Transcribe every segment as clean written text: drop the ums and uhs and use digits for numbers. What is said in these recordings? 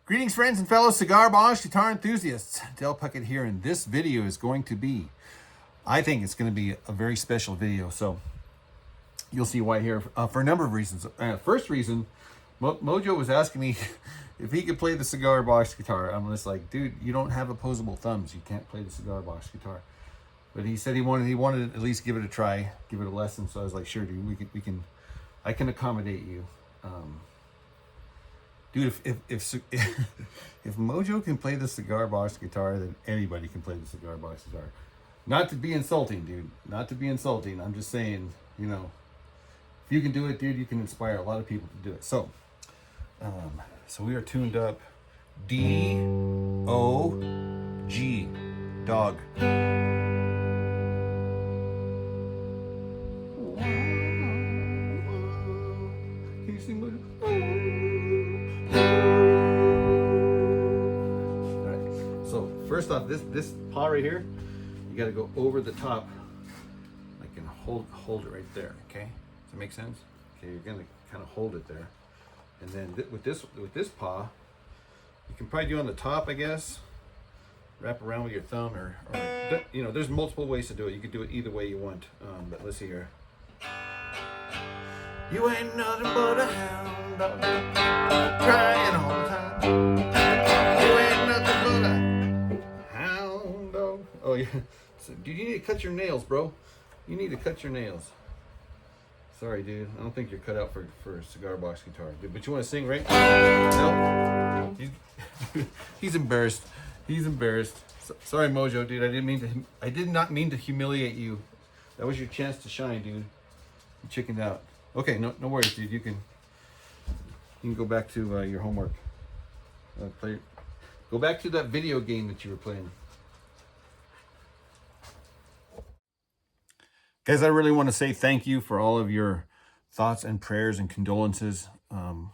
Greetings, friends and fellow cigar box guitar enthusiasts. Del Puckett here, and this video is going to be, I think it's going to be a very special video. So you'll see why here for a number of reasons. First reason, Mojo was asking me if he could play the cigar box guitar. I'm just like, dude, you don't have opposable thumbs. You can't play the cigar box guitar. But he said he wanted to at least give it a try, give it a lesson. So I was like, sure, dude, I can accommodate you. Dude, if Mojo can play the cigar box guitar, then anybody can play the cigar box guitar. Not to be insulting, dude. Not to be insulting. I'm just saying, you know, if you can do it, dude, you can inspire a lot of people to do it. So, so we are tuned up. D, O, G, dog. Can you sing, Mojo? First off, this paw right here, you got to go over the top, like, and hold it right there. Okay, does that make sense? Okay, you're gonna kind of hold it there, and then with this paw, you can probably do on the top, I guess. Wrap around with your thumb, or you know, there's multiple ways to do it. You can do it either way you want. But let's see here. You ain't nothing but a hound dog, crying all the time. You ain't nothing but a Oh yeah, so, dude, you need to cut your nails, bro. You need to cut your nails. Sorry, dude. I don't think you're cut out for a cigar box guitar, dude. But you want to sing, right? No. He's embarrassed. He's embarrassed. Sorry, Mojo, dude. I did not mean to humiliate you. That was your chance to shine, dude. You chickened out. Okay, no worries, dude. You can go back to your homework. Go back to that video game that you were playing. Guys, I really want to say thank you for all of your thoughts and prayers and condolences on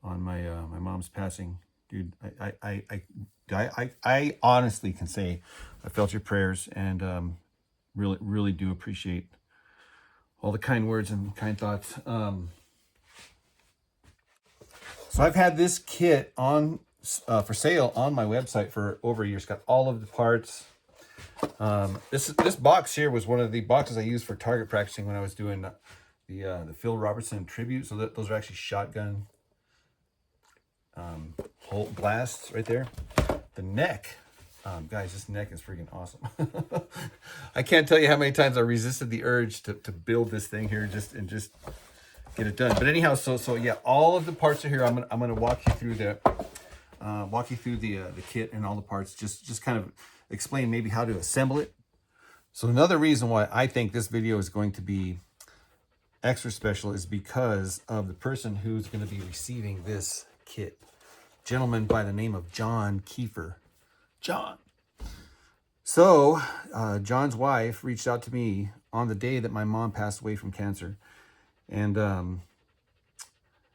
my mom's passing, dude. I honestly can say I felt your prayers, and really do appreciate all the kind words and kind thoughts. So I've had this kit on for sale on my website for over a year. It's got all of the parts. This box here was one of the boxes I used for target practicing when I was doing the Phil Robertson tribute. So those are actually shotgun hole blasts right there. The neck, guys, this neck is freaking awesome. I can't tell you how many times I resisted the urge to build this thing here and just get it done. But anyhow, so yeah, all of the parts are here. I'm gonna walk you through the kit and all the parts. Just kind of explain maybe how to assemble it. So another reason why I think this video is going to be extra special is because of the person who's going to be receiving this kit. Gentleman by the name of Jon Keefer. John. So John's wife reached out to me on the day that my mom passed away from cancer, and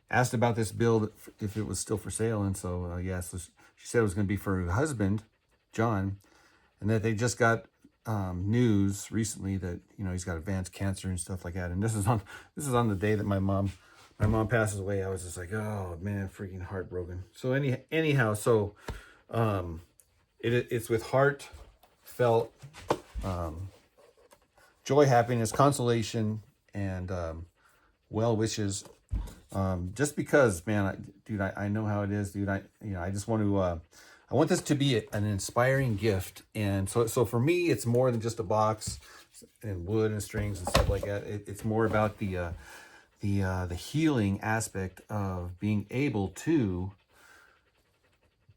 asked about this build, if it was still for sale. And so yeah, so she said it was going to be for her husband, John, and that they just got news recently that, you know, he's got advanced cancer and stuff like that. And this is on the day that my mom passes away. I was just like, oh man, freaking heartbroken. So anyhow, so it's with heartfelt joy, happiness, consolation, and well wishes. Just because, man, dude, I know how it is, dude. I just want to. I want this to be an inspiring gift, and so for me, it's more than just a box and wood and strings and stuff like that. It's more about the healing aspect of being able to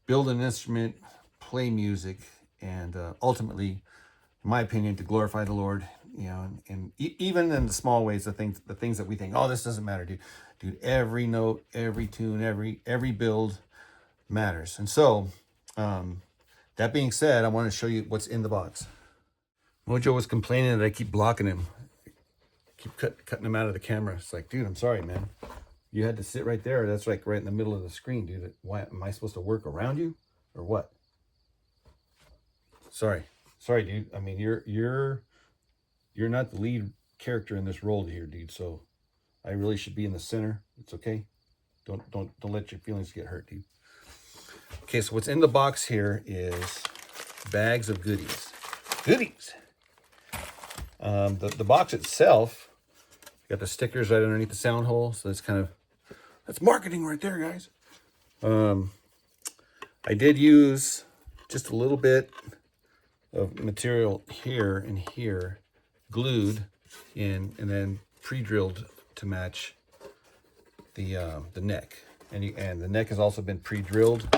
build an instrument, play music, and ultimately, in my opinion, to glorify the Lord. You know, and even in the small ways, the things that we think, oh, this doesn't matter, dude. Every note, every tune, every build matters, and so. That being said, I want to show you what's in the box. Mojo was complaining that I keep blocking him, keep cutting him out of the camera. It's like, dude, I'm sorry, man. You had to sit right there. That's like right in the middle of the screen, dude. Why am I supposed to work around you, or what? Sorry, dude. I mean, you're not the lead character in this role here, dude. So I really should be in the center. It's okay. Don't let your feelings get hurt, dude. Okay, so what's in the box here is bags of goodies. Goodies. The box itself, got the stickers right underneath the sound hole. So that's marketing right there, guys. I did use just a little bit of material here and here, glued in, and then pre-drilled to match the neck. And the neck has also been pre-drilled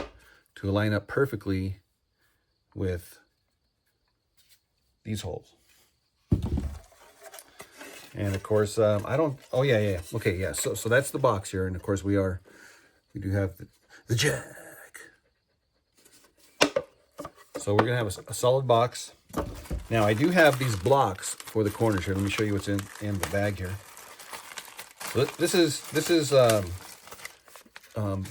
to line up perfectly with these holes. And of course, oh yeah. Okay, yeah. So that's the box here. And of course we do have the jack. So we're gonna have a solid box. Now I do have these blocks for the corners here. Let me show you what's in the bag here. So this is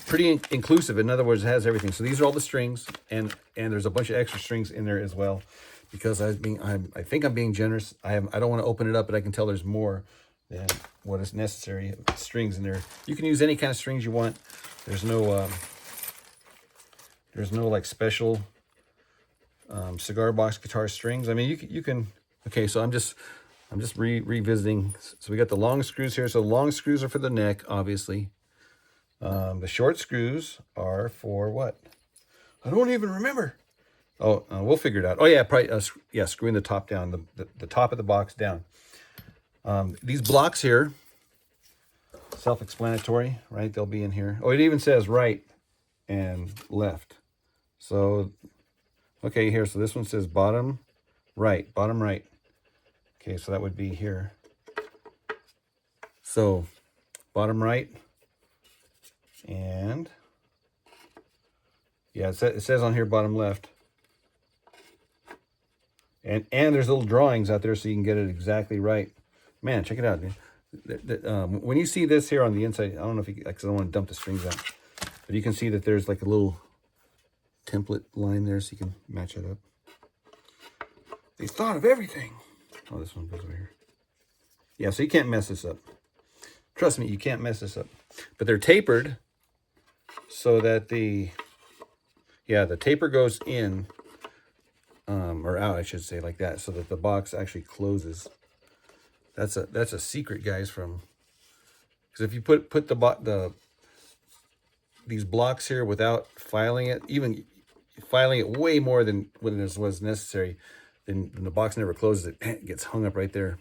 pretty inclusive. In other words, it has everything. So these are all the strings, and there's a bunch of extra strings in there as well, because I think I'm being generous. I don't want to open it up, but I can tell there's more than what is necessary. Strings in there. You can use any kind of strings you want. There's no like special cigar box guitar strings. I mean, you can. Okay, so I'm just revisiting. So we got the long screws here. So the long screws are for the neck, obviously. The short screws are for what? I don't even remember. Oh, we'll figure it out. Oh yeah, probably screwing the top down, the top of the box down. These blocks here, self-explanatory, right? They'll be in here. Oh, it even says right and left. So, okay, here. So this one says bottom right. Okay, so that would be here. So, bottom right. And yeah, it says on here bottom left. And there's little drawings out there so you can get it exactly right. Man, check it out, dude. When you see this here on the inside, I don't know if you, because I don't want to dump the strings out, but you can see that there's like a little template line there so you can match it up. They thought of everything. Oh, this one goes over here. Yeah, so you can't mess this up. Trust me, you can't mess this up. But they're tapered so that the taper goes in, or out, I should say, like that, so that the box actually closes. That's a secret, guys, because if you put these blocks here without filing it, even filing it way more than what was necessary, then the box never closes. It gets hung up right there.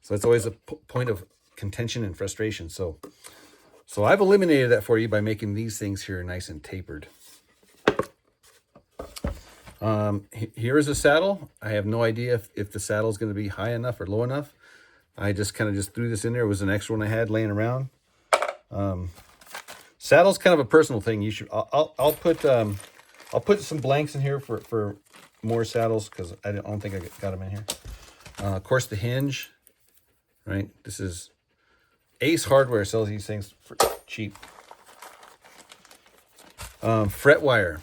So that's always a point of contention and frustration. So I've eliminated that for you by making these things here nice and tapered. Here is a saddle. I have no idea if the saddle is going to be high enough or low enough. I just kind of threw this in there. It was an extra one I had laying around. Saddle's kind of a personal thing. You should. I'll put some blanks in here for more saddles, because I don't think I got them in here. Of course, the hinge. Right. This is Ace Hardware sells these things for cheap. Fret wire.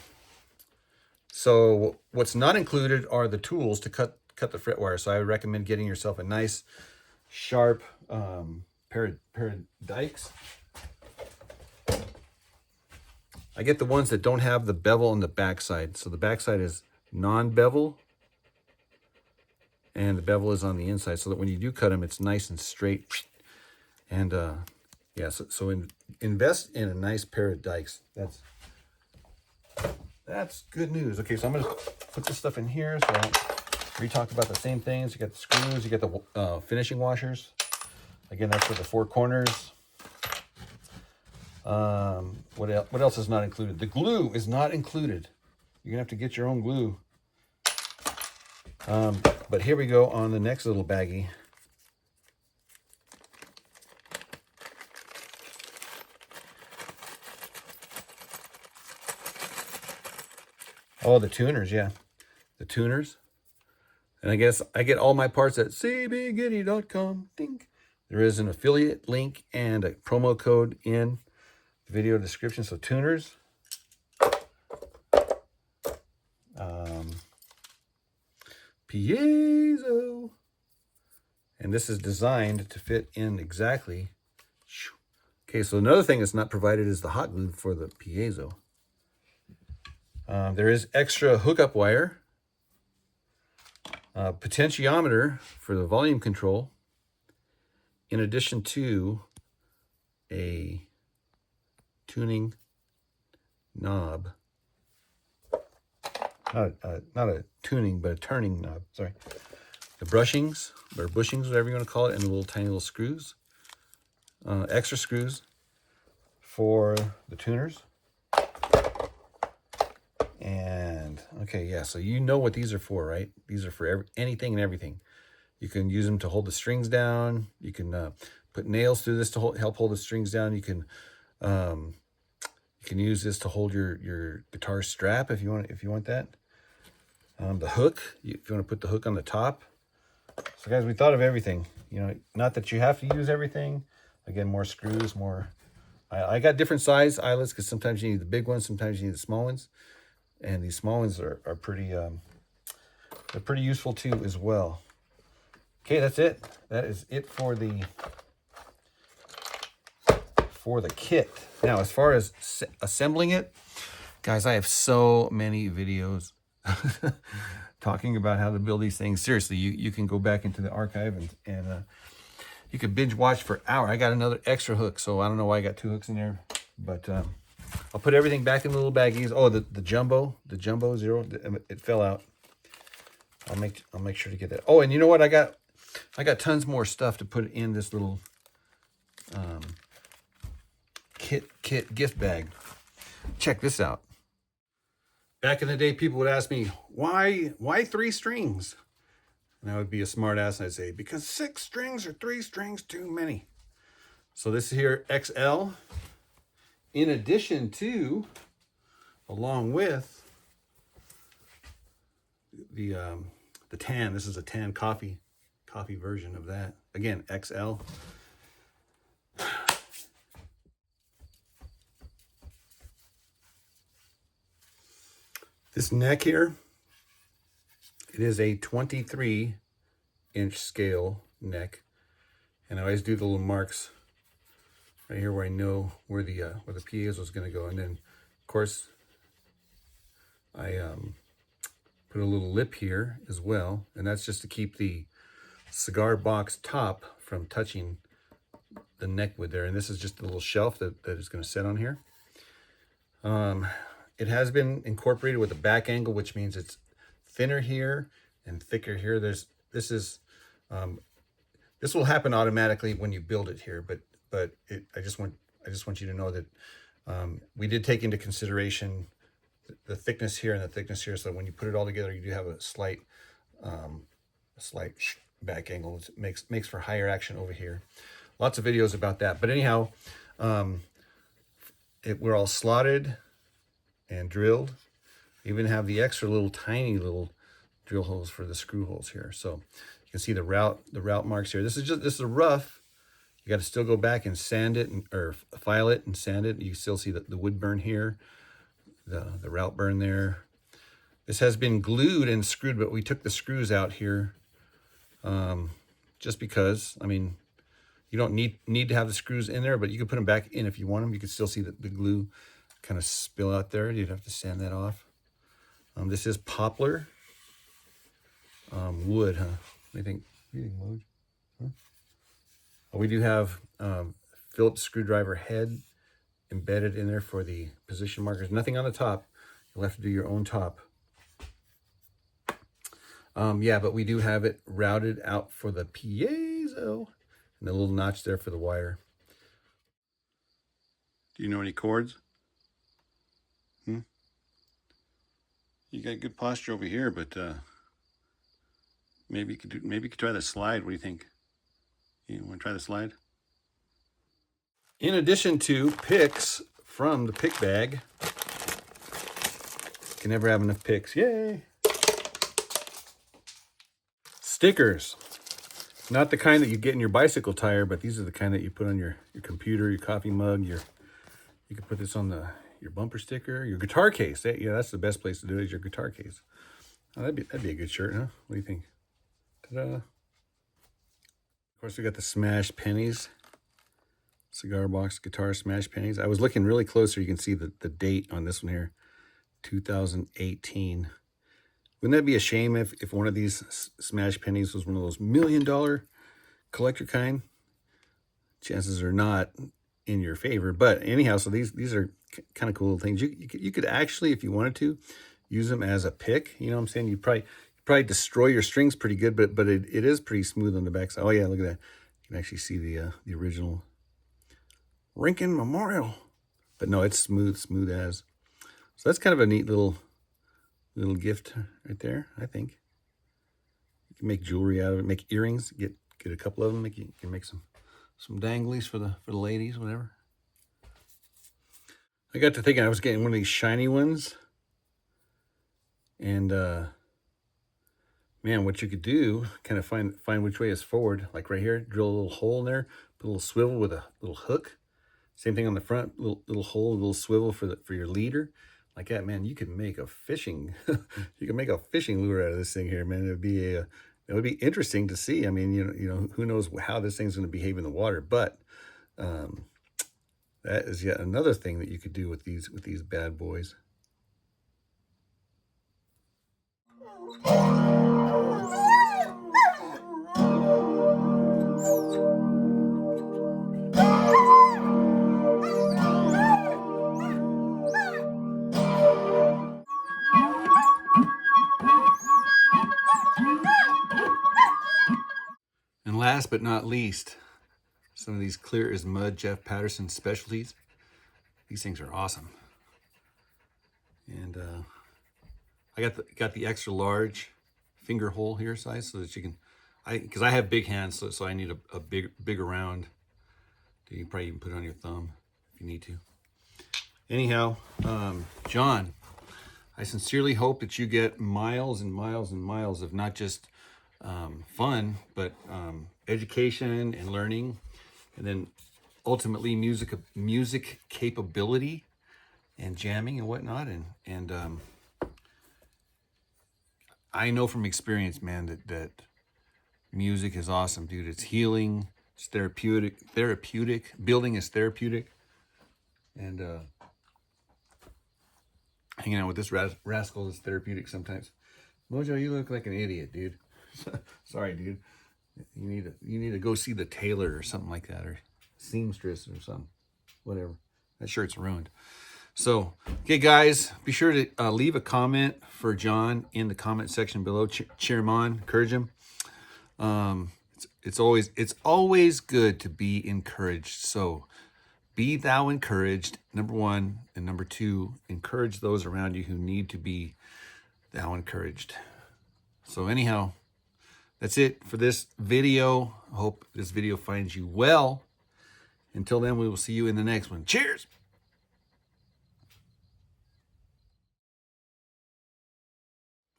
So what's not included are the tools to cut the fret wire. So I would recommend getting yourself a nice, sharp pair of dikes. I get the ones that don't have the bevel on the backside. So the backside is non-bevel, and the bevel is on the inside, so that when you do cut them, it's nice and straight. And yeah, so invest in a nice pair of dikes. That's good news. Okay, so I'm gonna put this stuff in here so I don't re-talk about the same things. You got the screws, you got the finishing washers. Again, that's for the four corners. What else is not included? The glue is not included. You're gonna have to get your own glue. But here we go on the next little baggie. Oh, the tuners, yeah. The tuners. And I guess I get all my parts at cbgitty.com. Ding. There is an affiliate link and a promo code in the video description. So tuners. Piezo. And this is designed to fit in exactly. Okay, so another thing that's not provided is the hot glue for the piezo. There is extra hookup wire, potentiometer for the volume control, in addition to a tuning knob. Not a tuning, but a turning knob, sorry. The brushings, or bushings, whatever you want to call it, and the little tiny little screws. Extra screws for the tuners. And, okay, yeah, so you know what these are for, right? These are for anything and everything. You can use them to hold the strings down. You can put nails through this to help hold the strings down. You can use this to hold your guitar strap if you want that. The hook, if you want to put the hook on the top. So guys, we thought of everything. You know, not that you have to use everything. Again, more screws, more. I got different size eyelets because sometimes you need the big ones, sometimes you need the small ones, and these small ones are pretty. They're pretty useful too as well. Okay, that's it. That is it for the kit. Now, as far as assembling it, guys, I have so many videos talking about how to build these things. Seriously, you can go back into the archive and you could binge watch for hours. I got another extra hook, so I don't know why I got 2 hooks in there, but I'll put everything back in the little baggies. Oh, the jumbo zero, it fell out. I'll make sure to get that. Oh, and you know what? I got tons more stuff to put in this little kit gift bag. Check this out. Back in the day, people would ask me, why 3 strings? And I would be a smart ass and I'd say, because 6 strings or 3 strings too many. So this here XL, in addition to, along with the tan. This is a tan coffee version of that. Again, XL. This neck here, it is a 23-inch scale neck, and I always do the little marks right here where I know where the PAs was going to go, and then of course I put a little lip here as well, and that's just to keep the cigar box top from touching the neck with there. And this is just a little shelf that is going to sit on here. It has been incorporated with a back angle, which means it's thinner here and thicker here. This will happen automatically when you build it here, but I just want you to know that we did take into consideration the thickness here and the thickness here, so when you put it all together, you do have a slight back angle. It makes for higher action over here. Lots of videos about that. But anyhow, we're all slotted and drilled. Even have the extra tiny little drill holes for the screw holes here. So you can see the route marks here. This is a rough. You got to still go back and sand it or file it and sand it. You still see the wood burn here, the route burn there. This has been glued and screwed, but we took the screws out here just because, I mean, you don't need to have the screws in there, but you can put them back in if you want them. You can still see the glue kind of spill out there. You'd have to sand that off. This is poplar wood, huh? What do you think? Mojo? Huh? Oh, we do have Phillips screwdriver head embedded in there for the position markers. Nothing on the top. You'll have to do your own top. Yeah, but we do have it routed out for the piezo, and the little notch there for the wire. Do you know any chords? You got good posture over here, but maybe you could try the slide. What do you think? You want to try the slide? In addition to picks from the pick bag, can never have enough picks. Yay! Stickers. Not the kind that you get in your bicycle tire, but these are the kind that you put on your computer, your coffee mug, you can put this on your bumper sticker, your guitar case. Yeah, that's the best place to do it, is your guitar case. Oh, that'd be a good shirt, huh? What do you think? Ta-da! Of course, we got the smash pennies. Cigar box guitar smash pennies. I was looking really closer. You can see the date on this one here. 2018. Wouldn't that be a shame if one of these smash pennies was one of those $1 million collector kind? Chances are not in your favor. But anyhow, so these are kind of cool things. You could actually, if you wanted to, use them as a pick. You know what I'm saying? You probably destroy your strings pretty good, but it is pretty smooth on the backside. Oh yeah, look at that. You can actually see the original Lincoln Memorial. But no, it's smooth as. So that's kind of a neat little gift right there, I think. You can make jewelry out of it, make earrings, get a couple of them, you can make some danglies for the ladies, whatever. I got to thinking I was getting one of these shiny ones. And man, what you could do, kind of find which way is forward. Like right here, drill a little hole in there, put a little swivel with a little hook. Same thing on the front, little hole, a little swivel for your leader. Like that, man, you could make a fishing you can make a fishing lure out of this thing here, man. It would be interesting to see. I mean, you know, who knows how this thing's going to behave in the water, but that is yet another thing that you could do with these bad boys. And last but not least, some of these clear as mud Jeff Patterson specialties. These things are awesome. And I got the extra large finger hole here size so that you can, because I have big hands, so I need a bigger round. You can probably even put it on your thumb if you need to. Anyhow, John, I sincerely hope that you get miles and miles and miles of not just fun, but education and learning, and then ultimately music capability and jamming and whatnot. And I know from experience, man, that music is awesome, dude. It's healing, it's therapeutic. Building is therapeutic. And hanging out with this rascal is therapeutic sometimes. Mojo, you look like an idiot, dude. Sorry, dude. You need to go see the tailor or something like that, or seamstress or something. Whatever. That shirt's ruined. So, okay, guys, be sure to leave a comment for John in the comment section below. Cheer him on, encourage him. It's always good to be encouraged. So, be thou encouraged, number one, and number two, encourage those around you who need to be thou encouraged. So, anyhow, that's it for this video. I hope this video finds you well. Until then, we will see you in the next one. Cheers!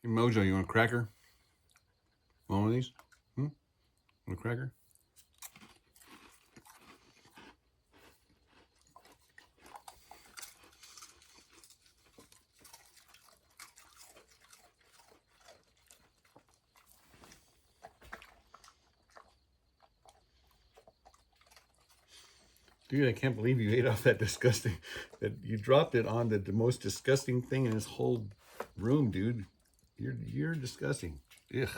Hey, Mojo, you want a cracker? Want one of these? Want a cracker? Dude, I can't believe you ate off that disgusting, that you dropped it on the most disgusting thing in this whole room, dude. You're disgusting. Ugh.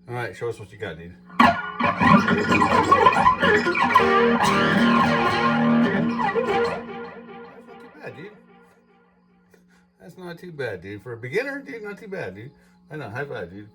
All right, show us what you got, dude. That's not too bad, dude. For a beginner, dude, not too bad, dude. I know, high five, dude.